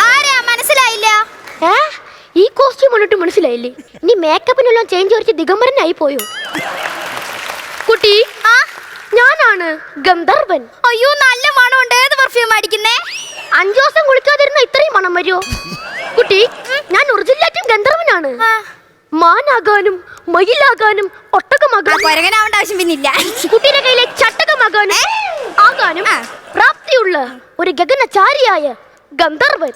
ആരാ മനസ്സിലായില്ല? ഈ കോസ്റ്റ്യൂം കണ്ടിട്ട് മനസ്സിലായില്ലേ? നീ മേക്കപ്പിനെല്ലാം ചേഞ്ച് കുറച്ച് ദിഗംബരനായി പോയോ? കുട്ടി, ഞാനാണ് ഗന്ധർവൻ. അയ്യോ, നല്ല മണമുണ്ട്. ഏത് പെർഫ്യൂം അടിക്കുന്നേ? 5 ദിവസം കുളിക്കാതിരുന്ന ഇത്രയും മണം വരുമോ? കുട്ടി, ഞാൻ ഒറിജിനലായിട്ടും ഗന്ധർവനാണ്. മാനാകാനും മയിലാകാനും ഒട്ടകമാകാനും ആവശ്യം പിന്നില്ല. കുട്ടിയുടെ കയ്യിലെ ചട്ടകമാകാനും ആകാനും പ്രാപ്തിയുള്ള ഒരു ഗഗനചാരിയായ ഗന്ധർവൻ.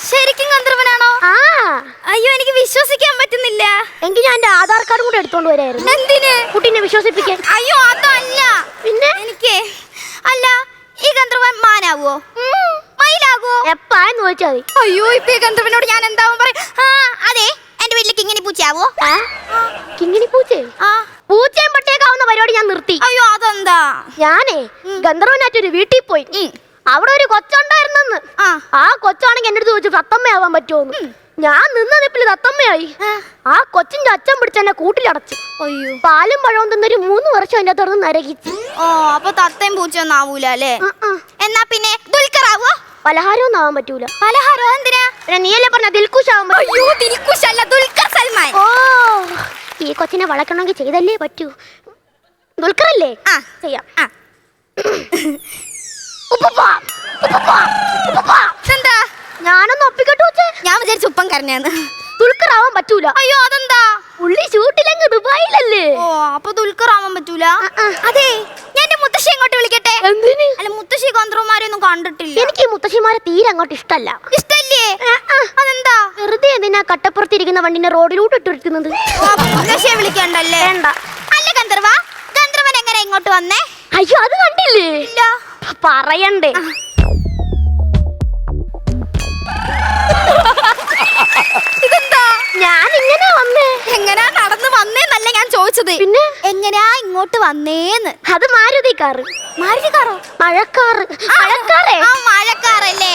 ശരിക്കും ഗന്ധർവനാണോ? അയ്യോ, എനിക്ക് വിശ്വസിക്കാൻ പറ്റുന്നില്ല. എങ്കിൽ ഞാൻ എന്റെ ആധാർ കാർഡും കൂടെ എടുത്തോണ്ട് വരായിരുന്നു. എന്തിന്? കുട്ടീനെ വിശ്വസിപ്പിക്കാൻ. അയ്യോ, അതല്ല. പിന്നെ എനിക്ക് അല്ല, ഈ ഗന്ധർവൻ മാനാവോ മയിലാകോ എപ്പാന്ന് ചോദിച്ചാൽ മതി. അയ്യോ, ഇപ്പൊ ഈ ഗന്ധർവനോട് ഞാൻ എന്താവും പറയും? അതെ, എന്റെ വീട്ടിൽ കിങ്ങിണി പൂച്ചയാവോ? കിങ്ങിണി പൂച്ച? പൂച്ചയും പട്ടേക്കാവുന്ന പരിപാടി ഞാൻ നിർത്തി. അയ്യോ, അതെന്താ? ഞാനേ ഗന്ധർവനായിട്ടൊരു വീട്ടിൽ പോയി. അവിടെ ഒരു കൊച്ചുണ്ടായിരുന്നെന്ന്. ആ കൊച്ചാണെങ്കിൽ എന്റെ അടുത്ത് ചോദിച്ചു തത്തമ്മയാവാൻ പറ്റുമോന്ന്. ഞാൻ നിന്ന നിപ്പില് തത്തമ്മയായി. ആ കൊച്ചിന്റെ അച്ഛൻ പിടിച്ച് എന്നെ കൂട്ടിലടച്ചു. പാലും പഴവും തിന്നൊരു 3 വർഷം അതിന്റെ അകത്ത് നരകിച്ചു. അപ്പൊ തത്തയും പൂച്ചയൊന്നും ആവൂല അല്ലേ? എന്നാ പിന്നെ ദുൽഖറാവോ? പലഹാരമൊന്നും ആവാൻ പറ്റൂല. പലഹാരം എന്തിനാ? പിന്നെ നീയല്ലേ പറഞ്ഞ ദിൽഖുഷ് ആവാൻ പറ്റും. അയ്യോ, ദിൽഖുഷ് അല്ല, ദുൽഖർ സൽമാൻ. ഈ കൊച്ചിനെ വളർക്കണമെങ്കിൽ ചെയ്തല്ലേ പറ്റൂ. ദുൽഖറല്ലേ? ചെയ്യാം. എന്താ? ഞാനൊന്ന് ഒപ്പിക്കട്ടു വെച്ചേ. ഞാൻ വിചാരിച്ചു ഉപ്പം കരഞ്ഞാന്ന്. ദുൽഖറാവാൻ പറ്റൂല. അയ്യോ, അതെന്താ? പുള്ളി ഷൂട്ടിലെങ്ങ് ദുബായിലല്ലേ. അപ്പൊ ദുൽഖറാവാൻ പറ്റൂല. അതെ, ഞാൻ എന്റെ മുത്തശ്ശി അങ്ങോട്ട് വിളിക്കട്ടെ. എന്തിന്? അല്ല, മുത്തശ്ശി ഗന്ധർവന്മാരെയൊന്നും കണ്ടിട്ടില്ല. എനിക്ക് ഈ മുത്തശ്ശിമാരെ തീരെ അങ്ങോട്ട് ഇഷ്ടല്ല. ഇഷ്ടല്ലേ? അതെന്താ? വെറുതെ എന്തിനാ കട്ടപ്പുറത്തിരിക്കുന്ന വണ്ടിനെ റോഡിലൂടെ ഇട്ടിരിക്കുന്നത്? മുത്തശ്ശിയെ വിളിക്കണ്ടല്ലേ? വേണ്ട. അല്ല ഗന്ധർവൻ എങ്ങനെ ഇങ്ങോട്ട് വന്നേ? അയ്യോ, അത് കണ്ടില്ലേ? ഇല്ല. പറയണ്ടേ. ഇതെന്താ? ഞാൻ ഇങ്ങനെ വന്നേ. എങ്ങനാ നടന്നു വന്നേന്നല്ല ഞാൻ ചോദിച്ചത്. പിന്നെ എങ്ങനെയാ ഇങ്ങോട്ട് വന്നേന്ന്. അത് മാരുതി കാറ്. മാരുതി കാറോ? മഴക്കാറ്. മഴക്കാറല്ലേ?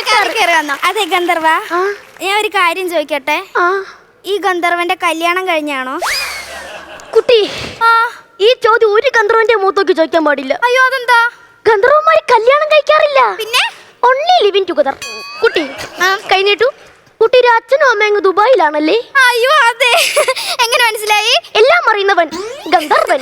കയറി വന്നോ? അതെ ഗന്ധർവ, ഞാൻ ഒരു കാര്യം ചോദിക്കട്ടെ. ഈ ഗന്ധർവന്റെ കല്യാണം കഴിഞ്ഞാണോ? കുട്ടി, ഈ ചോദ്യം ഒരു ഗന്ധർവന്റെ മൂത്തോക്ക് ചോദിക്കാൻ പാടില്ല. അയ്യോ, അതെന്താ? ഗന്ധർവന്മാര് കല്യാണം കഴിക്കാറില്ല. പിന്നെ ഓൺലി ലിവിങ് ടുഗദർ. കുട്ടി കഴിഞ്ഞിട്ടു. കുട്ടിയുടെ അച്ഛനും അമ്മയും ദുബായിലാണല്ലേ? അയ്യോ, അതെ. എങ്ങനെ മനസ്സിലായി? എല്ലാം അറിയുന്നവൻ ഗന്ധർവൻ.